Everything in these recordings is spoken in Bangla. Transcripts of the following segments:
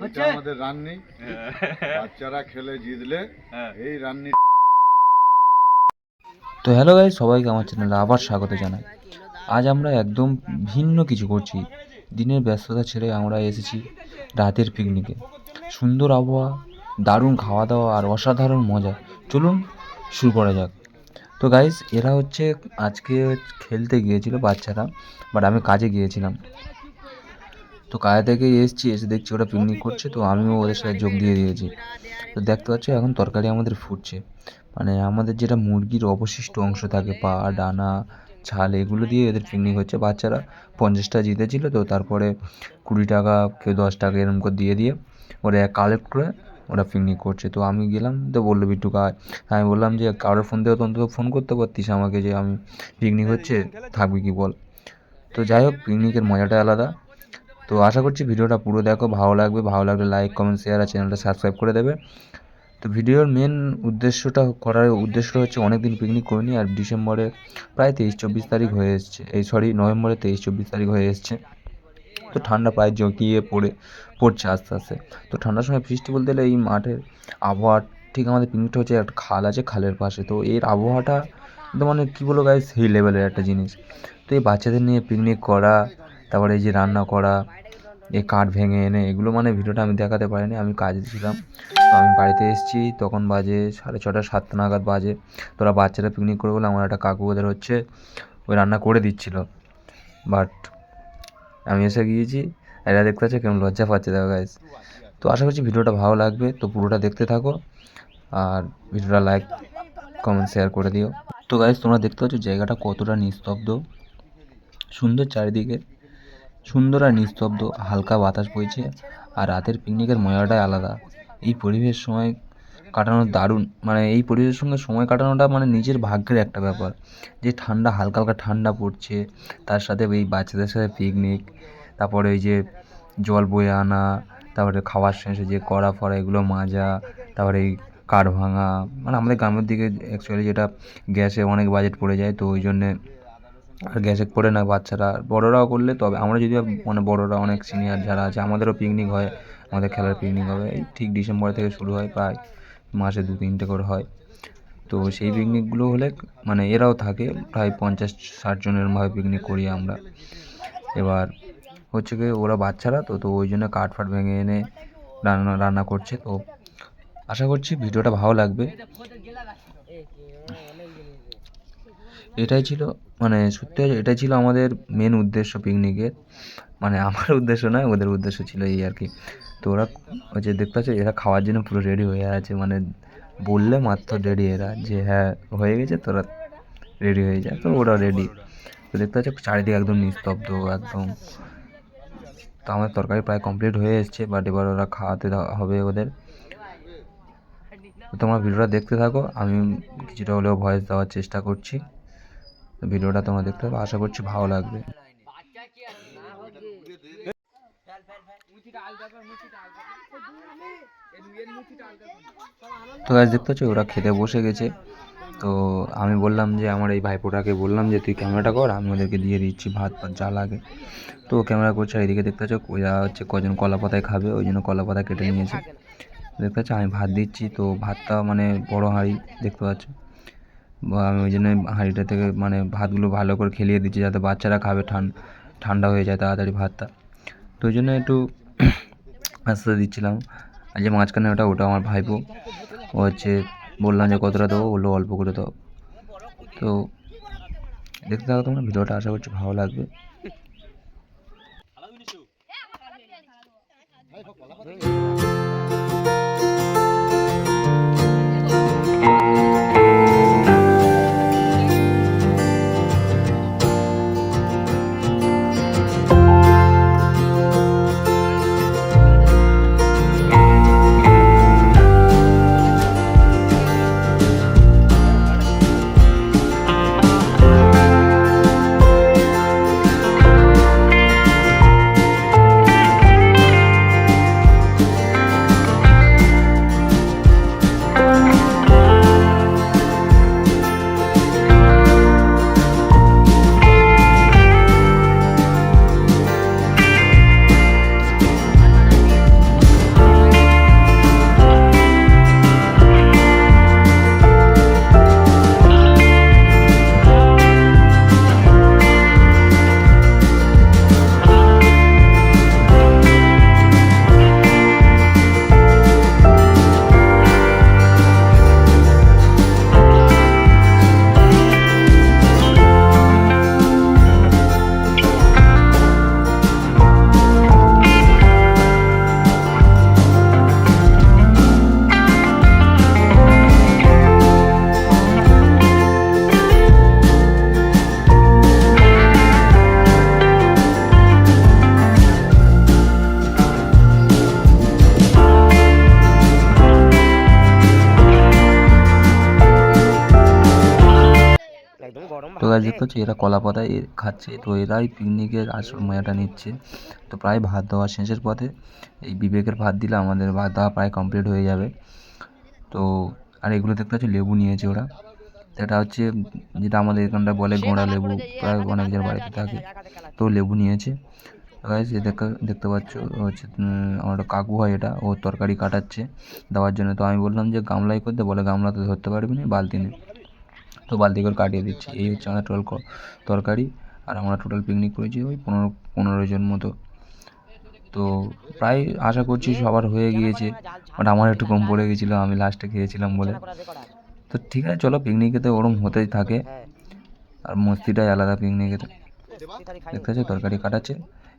এটা আমাদের রান্নি, বাচ্চারা খেলে জিতলে এই রান্নি। তো হ্যালো গাইস, সবাইকে আমার চ্যানেলে আবার স্বাগত জানাই। আজ আমরা একদম ভিন্ন কিছু করছি। দিনের ব্যস্ততা ছেড়ে আমরা এসেছি রাতের পিকনিকে। সুন্দর আবহাওয়া, দারুণ খাওয়া দাওয়া আর অসাধারণ মজা। চলুন শুরু করা যাক। তো গাইস, এরা হচ্ছে আজকে খেলতে গিয়েছিল বাচ্চারা, বাট আমি কাজে গিয়েছিলাম। তো কাজে থেকে এসে দেখছি ওরা পিকনিক করছে, তো আমিও ওদের সাথে যোগ দিয়ে দিয়েছি। তো দেখতে পাচ্ছ এখন তরকারি আমাদের ফুটছে। মানে আমাদের যেটা মুরগির অবশিষ্ট অংশ থাকে, পা, ডানা, ছাল, এগুলো দিয়ে এদের পিকনিক হচ্ছে। বাচ্চারা 50টা জিতেছিল, তো তারপরে 20 টাকা, কেউ 10 টাকা এরকম করে দিয়ে ওরা কালেক্ট করে ওরা পিকনিক করছে। তো আমি গেলাম, তো বললো বিট্টু কাজ। আমি বললাম যে কারোর ফোন দিয়ে তো অন্তত ফোন করতে পারতিস আমাকে, যে আমি পিকনিক হচ্ছে, থাকবি কি বল। তো যাই হোক, পিকনিকের মজাটা আলাদা। তো আশা করছি ভিডিওটা পুরো দেখো, ভালো লাগবে। ভালো লাগলে লাইক, কমেন্ট, শেয়ার আর চ্যানেলটা সাবস্ক্রাইব করে দেবে। তো ভিডিওর মেন উদ্দেশ্যটা হচ্ছে অনেক দিন পিকনিক করিনি, আর ডিসেম্বরে প্রায় 23-24 তারিখ হয়ে এসছে, নভেম্বরে 23-24 তারিখ হয়ে এসছে। তো ঠান্ডা প্রায় জকিয়ে পড়ছে আস্তে আস্তে। তো ঠান্ডার সময় বৃষ্টি বলতে গেলে এই মাঠের আবহাওয়া, ঠিক আমাদের পিকনিকটা হচ্ছে একটা খাল আছে, খালের পাশে। তো এর আবহাওয়াটা একদম মানে কী বলো গাইস, সেই লেভেলের একটা জিনিস। তো এই বাচ্চাদের নিয়ে পিকনিক করা, তারপরে এই যে রান্না করা, এই কাঠ ভেঙে এনে, এগুলো মানে ভিডিওটা আমি দেখাতে পারিনি, আমি কাজে ছিলাম। তো আমি বাড়িতে এসেছি, তখন বাজে 6:30, 7টা নাগাদ বাজে। তোরা বাচ্চারা পিকনিক করে বলে আমার একটা কাকু ওদের হচ্ছে ওই রান্না করে দিচ্ছিল, বাট আমি এসে গিয়েছি। এরা দেখতে পাচ্ছে কেমন লজ্জা পাচ্ছে, দেখো গাইস। তো আশা করছি ভিডিওটা ভালো লাগবে, তো পুরোটা দেখতে থাকো আর ভিডিওটা লাইক, কমেন্ট, শেয়ার করে দিও। তো গাইস, তোমরা দেখতে পাচ্ছ জায়গাটা কতটা নিস্তব্ধ, সুন্দর, চারিদিকে সুন্দর আর নিস্তব্ধ, হালকা বাতাস বইছে। আর রাতের পিকনিকের মজাটাই আলাদা। এই পরিবেশ সময় কাটানো দারুণ, মানে এই পরিবেশের সঙ্গে সময় কাটানোটা মানে নিজের ভাগ্যের একটা ব্যাপার। যে ঠান্ডা, হালকা হালকা ঠান্ডা পড়ছে, তার সাথে এই বাচ্চাদের সাথে পিকনিক, তারপরে ওই যে জল বয়ে আনা, তারপরে খাওয়ার শেষে যে কড়া ফড়া এগুলো মাজা, তারপরে এই কাঠ ভাঙা। মানে আমাদের গ্রামের দিকে অ্যাকচুয়ালি যেটা গ্যাসে অনেক বাজেট পড়ে যায়, তো ওই জন্যে আর গ্যাসে পড়ে না। বাচ্চারা, বড়রাও করলে, তবে আমরা যদি মানে বড়রা অনেক সিনিয়র যারা আছে, আমাদেরও পিকনিক হয়, আমাদের খেলার পিকনিক হবে এই ঠিক ডিসেম্বর থেকে শুরু হয়, প্রায় মাসে 2-3টে করে হয়। তো সেই পিকনিকগুলো হলে মানে এরাও থাকে, প্রায় 50-60 জনের ভাবে পিকনিক করি আমরা। এবার হচ্ছে কি, ওরা বাচ্চারা তো ওই জন্য কাঠ ফাট ভেঙে এনে রান্না করছে। তো আশা করছি ভিডিওটা ভালো লাগবে। এটাই ছিল, মানে সত্যি এটাই ছিল আমাদের মেন উদ্দেশ্য পিকনিকের। মানে আমার উদ্দেশ্য নয়, ওদের উদ্দেশ্য ছিল এই আর কি। তো ওরা ওই যে দেখতে পাচ্ছ, এরা খাওয়ার জন্য পুরো রেডি হয়ে আছে। মানে বললে মাত্র রেডি এরা, যে হ্যাঁ হয়ে গেছে, তোরা রেডি হয়ে যায়। তো ওরা রেডি। তো দেখতে পাচ্ছ চারিদিকে একদম নিস্তব্ধ একদম। তো আমার তরকারি প্রায় কমপ্লিট হয়ে এসছে, বাট এবার ওরা খাওয়াতে হবে ওদের। তো তোমরা ভিডিওটা দেখতে থাকো, আমি কিছুটা হলেও ভয়েস দেওয়ার চেষ্টা করছি। তো ভিডিওটা তোমরা দেখতে পাবে, আশা করছি ভালো লাগবে। তো গাইস, দেখতে পাচ্ছ ওরা খেতে বসে গেছে। তো আমি বললাম যে আমার এই ভাইপোটাকে বললাম যে তুই ক্যামেরাটা কর, আমি ওদেরকে দিয়ে দিচ্ছি ভাত যা লাগে। তো ক্যামেরা করছে। আর এদিকে দেখতে পাচ্ছ ওরা হচ্ছে কজন কলা পাতায় খাবে, ওই জন্য কলা পাতা কেটে নিয়েছে। দেখতে পাচ্ছ আমি ভাত দিচ্ছি, তো ভাতটা মানে বড় হাঁড়ি দেখতে পাচ্ছ। আমি ওই জন্য হাঁড়িটা থেকে মানে ভাতগুলো ভালো করে খেলিয়ে দিচ্ছি, যাতে বাচ্চারা খাবে, ঠান্ডা হয়ে যায় তাড়াতাড়ি ভাতটা। তো ওই জন্য একটু আস্তে দিচ্ছিলাম। আর যে মাঝখানে ওটা আমার ভাইপো, ও হচ্ছে বললাম যে কতটা দেবো, বললো অল্প করে দাও। তো দেখতে থাকো তোমরা ভিডিওটা, আশা করছি ভালো লাগবে। গাছ দেখতে হচ্ছে এরা কলা পাতায় খাচ্ছে, তো এরাই পিকনিকের আসল মজাটা নিচ্ছে। তো প্রায় ভাত দেওয়া শেষের পথে এই বিবেকের ভাত দিলে আমাদের ভাত দেওয়া প্রায় কমপ্লিট হয়ে যাবে। তো আর এগুলো দেখতে হচ্ছে লেবু নিয়েছে ওরা, এটা হচ্ছে যেটা আমাদের এখানটা বলে গোঁড়া লেবু, প্রায় অনেকজন বাড়িতে থাকে। তো লেবু নিয়েছে গাইস, দেখতে পাচ্ছ হচ্ছে আমার একটা কাকু হয়, এটা ও তরকারি কাটাচ্ছে দেওয়ার জন্য। তো আমি বললাম যে গামলাই করতে, বলে গামলাতে ধরতে পারবি না, বালতি নেই। তো বালতি করে কাটিয়ে দিচ্ছি। এই হচ্ছে আমাদের টোটাল তরকারি। আর আমরা টোটাল পিকনিক করেছি ওই 15 জন মতো। তো প্রায় আশা করছি সবার হয়ে গিয়েছে, বাট আমার একটু কম পড়ে গেছিলো, আমি লাস্টে খেয়েছিলাম বলে। তো ঠিক আছে, চলো, পিকনিকে তো ওরম হতেই থাকে, আর মস্তিটাই আলাদা পিকনিকের। দেখতে পাচ্ছি তরকারি কাটাচ্ছে,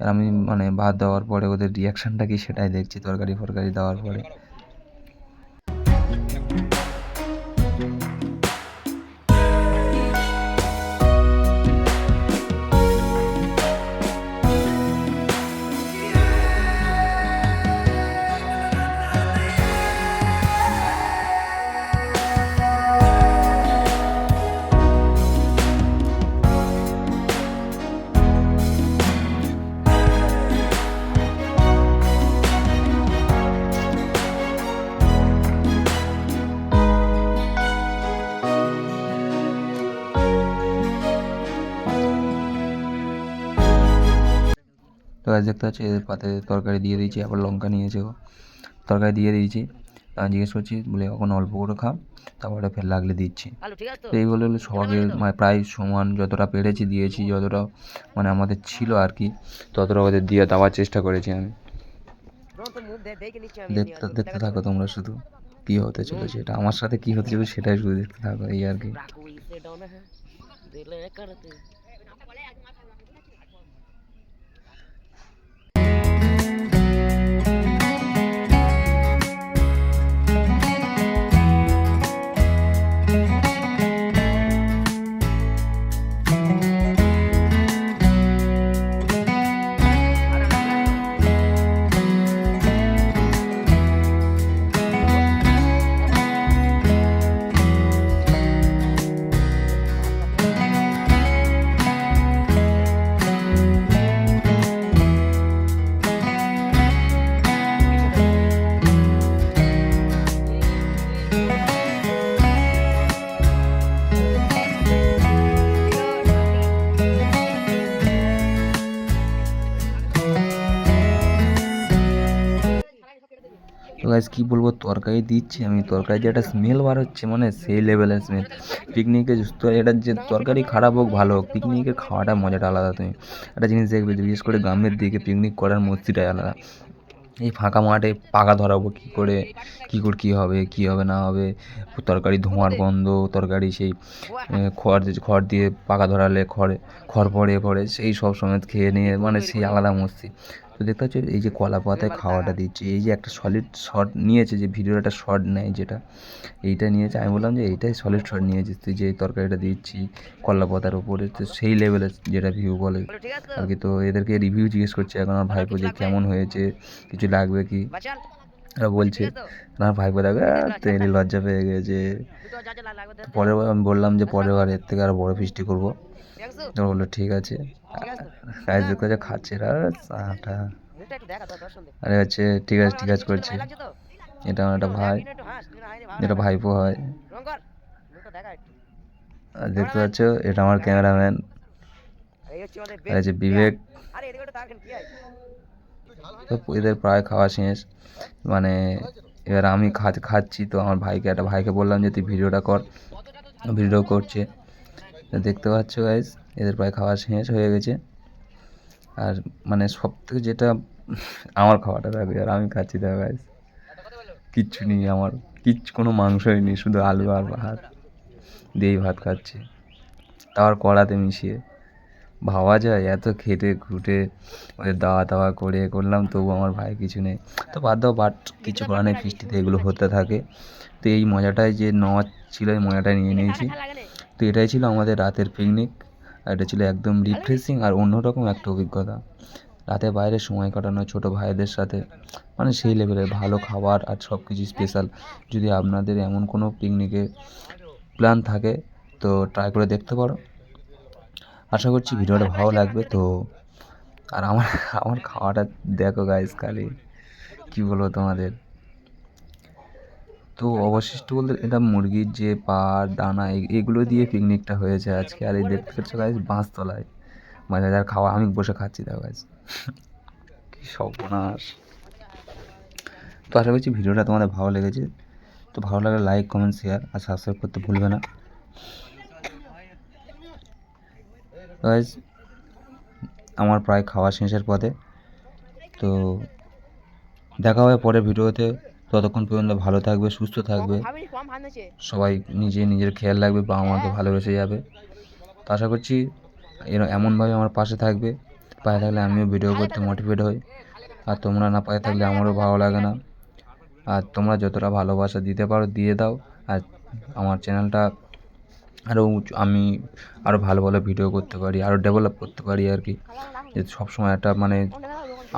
আর আমি মানে ভাত দেওয়ার পরে ওদের রিয়াকশানটা কি সেটাই দেখছি তরকারি ফরকারি দেওয়ার পরে। তো গাছ দেখতে পাচ্ছি এদের পাতে তরকারি দিয়ে দিয়েছি, আবার লঙ্কা নিয়েছে ও, তরকারি দিয়ে দিয়েছি। আমি জিজ্ঞেস করছি, বলে এখন অল্প করে খা, তারপরে ফের লাগলে দিচ্ছি। তো এই বলে সবাইকে মানে প্রায় সমান যতটা পেরেছি দিয়েছি, যতটা মানে আমাদের ছিল আর কি, ততটা ওদের দিয়ে দেওয়ার চেষ্টা করেছি আমি। দেখতে থাকো তোমরা শুধু কী হতে চলেছে, এটা আমার সাথে কী হতে চলেছে সেটাই শুধু দেখতে থাকো, এই আর কি। তো গাইস কী বলবো, তরকারি দিচ্ছি আমি, তরকারি যে একটা স্মেল বার হচ্ছে মানে সেই লেভেলের স্মেল। পিকনিকে তো এটা যে তরকারি খারাপ হোক ভালো হোক, পিকনিকের খাওয়াটা মজাটা আলাদা। তুমি একটা জিনিস দেখবে, বিশেষ করে গ্রামের দিকে পিকনিক করার মস্তিটাই আলাদা। এই ফাঁকা মাঠে পাকা ধরাবো কী করে কী হবে কী হবে না হবে, তরকারি ধোঁয়ার গন্ধ, তরকারি সেই খড় দিয়ে পাকা ধরালে খড় পড়ে সেই সব সময় খেয়ে নিয়ে মানে সেই আলাদা মস্তি। তো দেখতে পাচ্ছি এই যে কলা পাতায় খাওয়াটা দিচ্ছি, এই যে একটা সলিড শট নিয়েছে, যে ভিডিওর একটা শট নেয় যেটা, এইটা নিয়েছে। আমি বললাম যে এইটাই সলিড শট নিয়েছিস তুই, যে এই তরকারিটা দিচ্ছি কলা পাতার উপরে, তো সেই লেভেলের যেটা ভিউ বলে আর কি। তো এদেরকে রিভিউ জিজ্ঞেস করছে এখন আমার ভাইপো যে কেমন হয়েছে, কিছু লাগবে কি, ওরা বলছে। আমার ভাইপো দেখবে তেলি লজ্জা পেয়ে গেছে। পরের বার আমি বললাম যে পরের বার এর থেকে আরও বড় ফিস্টি করবো, তো বললো ঠিক আছে। কাজ দেখতে হচ্ছে খাচ্ছে চাটা, আরে হচ্ছে ঠিক আছে করছে। এটা আমার একটা ভাই, এটা ভাইপো হয়। আর দেখতে পাচ্ছ এটা আমার ক্যামেরাম্যান, আর হচ্ছে বিবেক। তো এদের প্রায় খাওয়া শেষ, মানে এবার আমি খাচ্ছি। তো আমার একটা ভাইকে বললাম যে তুই ভিডিওটা কর, ভিডিও করছে। দেখতে পাচ্ছ গাইস এদের প্রায় খাওয়া শেষ হয়ে গেছে। আর মানে সব থেকে যেটা আমার খাওয়াটা থাকবে, আর আমি খাচ্ছি দেখো গাইস, কিচ্ছু নেই আমার, কোনো মাংসই নেই, শুধু আলু আর ভাত দিয়েই ভাত খাচ্ছি, তার কড়াতে মিশিয়ে। ভাবা যায় এত খেটে খুঁটে ওদের দাওয়া করে করলাম, তবু আমার ভাই কিছু নেই। তো বাট কিছু করার নেই, ফিস্টিতে এগুলো হতে থাকে। তো এই মজাটাই যে নেওয়ার ছিল, এই মজাটাই নিয়ে নিয়েছি। তো এটাই ছিল আমাদের রাতের পিকনিক, আর এটা ছিল একদম রিফ্রেশিং আর অন্যরকম একটা অভিজ্ঞতা। রাতে বাইরে সময় কাটানো ছোটো ভাইদের সাথে, মানে সেই লেভেলের ভালো খাবার আর সব কিছু স্পেশাল। যদি আপনাদের এমন কোনো পিকনিকে প্ল্যান থাকে তো ট্রাই করে দেখতে পারো। আশা করছি ভিডিওটা ভালো লাগবে। তো আর আমার আমার খাওয়াটা দেখো গাইস, খালি কী বলবো তোমাদের। তো অবশিষ্ট বলতে এটা মুরগির যে পাড় দানা এগুলো দিয়ে পিকনিকটা হয়েছে আজকে। আর এই দেখতে পাচ্ছ গাইস বাঁশতলায় মজাদার খাওয়া, আমি বসে খাচ্ছি দেখো গাইস। কি সর্বনাশ। তো আশা করছি ভিডিওটা তোমাদের ভালো লেগেছে। তো ভালো লাগলে লাইক কমেন্ট শেয়ার আর সাবস্ক্রাইব করতে ভুলবে না গাইস। আমার প্রায় খাওয়া শেষের পথে। তো দেখা হবে পরের ভিডিওতে। ততক্ষণ পর্যন্ত ভালো থাকবে, সুস্থ থাকবে, সবাই নিজের খেয়াল রাখবে, বাবা মাকে ভালোবেসে যাবে। তো আশা করছি এমনভাবে আমার পাশে থাকবে, পাশে থাকলে আমিও ভিডিও করতে মোটিভেট হই। আর তোমরা না পাশে থাকলে আমারও ভালো লাগে না। আর তোমরা যতটা ভালোবাসা দিতে পারো দিয়ে দাও। আর আমার চ্যানেলটা আরও আমি আরও ভালো ভালো ভিডিও করতে পারি, আরও ডেভেলপ করতে পারি আর কি। যে সবসময় একটা মানে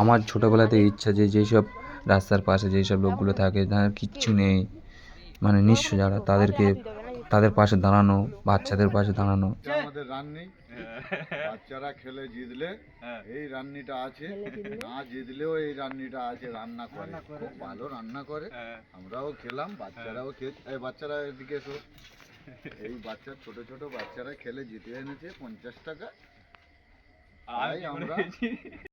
আমার ছোটোবেলাতে ইচ্ছা যে যেই সব রাস্তার পাশে যেই সব লোকগুলো থাকে যাদের কিচ্ছু নেই, মানে নিঃস্ব যারা, তাদের পাশে দাঁড়ানো, বাচ্চাদের পাশে দাঁড়ানো। আমাদের রান্নি বাচ্চারা খেলে জিতলে এই রান্নিটা আছে, না জিতলেও এই রান্নিটা আছে, রান্না করে খুব ভালো রান্না করে। আমরাও খেলাম, বাচ্চারাও খেয়েছে। এই বাচ্চারা এদিকে এসো। এই বাচ্চা ছোট ছোট বাচ্চারা খেলে জিতে এনেছে 50 টাকা। তাই আমরা